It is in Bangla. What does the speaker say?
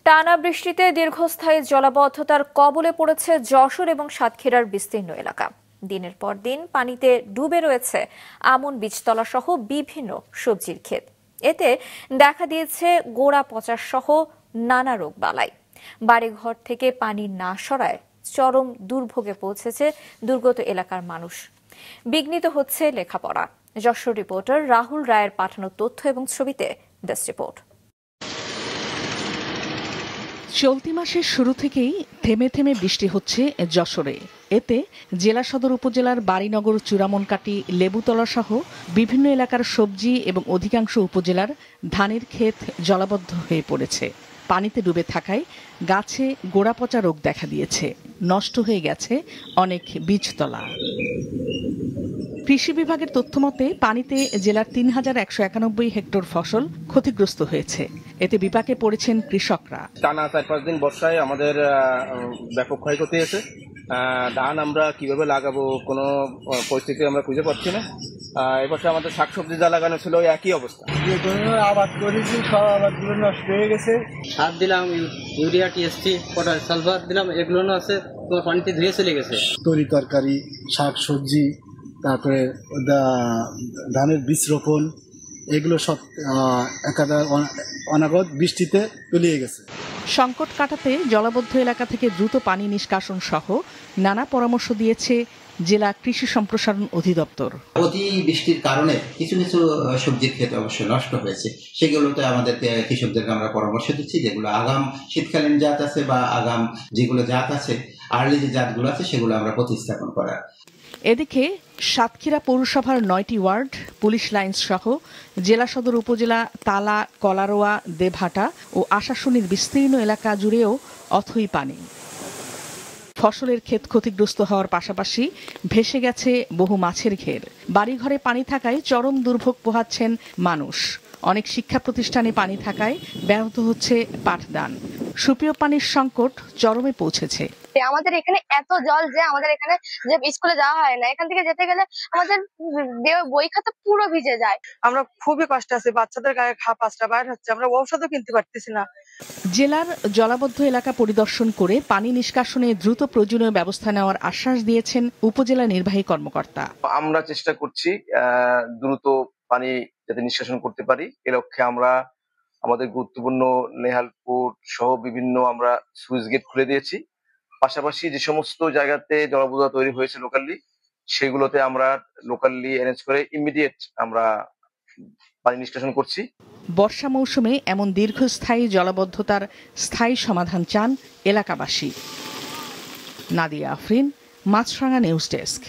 টানা বৃষ্টিতে দীর্ঘস্থায়ী জলাবদ্ধতার কবলে পড়েছে যশোর এবং সাতক্ষীরার বিস্তীর্ণ এলাকা। দিনের পর দিন পানিতে ডুবে রয়েছে আমন বীজতলা সহ বিভিন্ন সবজির ক্ষেত। এতে দেখা দিয়েছে গোড়া পচা সহ নানা রোগবালাই। বাড়িঘর থেকে পানি না সরায় চরম দুর্ভোগে পৌঁছেছে দুর্গত এলাকার মানুষ। বিঘ্নিত হচ্ছে লেখাপড়া। যশোর রিপোর্টার রাহুল রায়ের পাঠানো তথ্য এবং ছবিতে ডেস্ক রিপোর্ট। চলতি মাসের শুরু থেকেই থেমে থেমে বৃষ্টি হচ্ছে যশোরে। এতে জেলা সদর উপজেলার বাড়িনগর, চূড়ামনকাটি, লেবুতলা সহ বিভিন্ন এলাকার সবজি এবং অধিকাংশ উপজেলার ধানের ক্ষেত জলাবদ্ধ হয়ে পড়েছে। পানিতে ডুবে থাকায় গাছে গোড়া পচা রোগ দেখা দিয়েছে। নষ্ট হয়ে গেছে অনেক বীজতলা। কৃষি বিভাগের তথ্যমতে পানিতে জেলার ৩,১৯১ হেক্টর ফসল ক্ষতিগ্রস্ত হয়েছে। এতে বিপাকে পড়েছেন কৃষকরা। টানা ৪-৫ দিন বর্ষায় আমাদের ব্যাপক ক্ষয়ক্ষতি হয়েছে। ধান আমরা কিভাবে লাগাবো কোনো পরিস্থিতি আমরা খুঁজে পাচ্ছি না। এবছর আমাদের শাকসবজি যা লাগানো ছিল একই অবস্থা। যে কোনো আবাদ করেছি সব আবাদগুলো নষ্ট হয়ে গেছে। সার দিলাম, ইউরিয়া, টিএসপি, পটাশ, সালফার দিলাম, এগুলো আছে তোমার পানিতে ধুয়ে চলে গেছে। তরি তরকারি, শাক সবজি, তারপরে ধানের বীজ রোপণ, এগুলো সব একাধারে অনাগত বৃষ্টিতে তলিয়ে গেছে। সংকট কাটাতে জলাবদ্ধ এলাকা থেকে দ্রুত পানি নিষ্কাশন সহ নানা পরামর্শ দিয়েছে জেলা কৃষি সম্প্রসারণ অধিদপ্তর। অতি বৃষ্টির কারণে কিছু কিছু সবজির ক্ষেত অবশ্যই নষ্ট হয়েছে। সেগুলোতে আমাদেরকে কৃষকদেরকে আমরা পরামর্শ দিচ্ছি, যেগুলো আগাম শীতকালীন জাত আছে বা আগাম যেগুলো জাত আছে, আর্লি যে জাতগুলো আছে সেগুলো আমরা প্রতিস্থাপন করার। এদিকে সাতক্ষীরা পৌরসভার ৯টি ওয়ার্ড, পুলিশ লাইন্স সহ জেলা সদর উপজেলা তালা, কলারোয়া, দেবহাটা ও আশাশুনির বিস্তীর্ণ এলাকা জুড়েও অথই পানি। ফসলের ক্ষেত ক্ষতিগ্রস্ত হওয়ার পাশাপাশি ভেসে গেছে বহু মাছের ঘের। বাড়িঘরে পানি থাকায় চরম দুর্ভোগ পোহাচ্ছেন মানুষ। অনেক শিক্ষা প্রতিষ্ঠানে পানি থাকায় ব্যাহত হচ্ছে পাঠদান। সুপেয় পানির সংকট চরমে পৌঁছেছে। আমাদের এখানে এত জল যে আমাদের এখানে যে স্কুলে যাওয়া হয় না, এখান থেকে যেতে গেলে আমাদের বই খাতা পুরো ভিজে যায়। আমরা খুবই কষ্ট আছি, বাচ্চাদের গায়ে পাঁচটা বাইর হচ্ছে, আমরা ঔষধও কিনতে পারতেছি না। জেলার জলাবদ্ধ এলাকা পরিদর্শন করে পানি নিষ্কাশনে দ্রুত প্রয়োজনীয় ব্যবস্থা নেওয়ার আশ্বাস দিয়েছেন উপজেলা নির্বাহী কর্মকর্তা। আমরা চেষ্টা করছি দ্রুত পানি যাতে নিষ্কাশন করতে পারি। এ লক্ষ্যে আমরা আমাদের গুরুত্বপূর্ণ নেহালপুর সহ বিভিন্ন আমরা সুইচ গেট খুলে দিয়েছি। পাশাপাশি যে সমস্ত জায়গাতে জলাবদ্ধতা তৈরি হয়েছে লোকালি, সেগুলোতে আমরা লোকালি অ্যারেঞ্জ করে ইমিডিয়েট আমরা পানি নিষ্কাশন করছি। বর্ষা মৌসুমে এমন দীর্ঘস্থায়ী জলাবদ্ধতার স্থায়ী সমাধান চান এলাকাবাসী। নাদিয়া আফরিন, মাছরাঙা নিউজ ডেস্ক।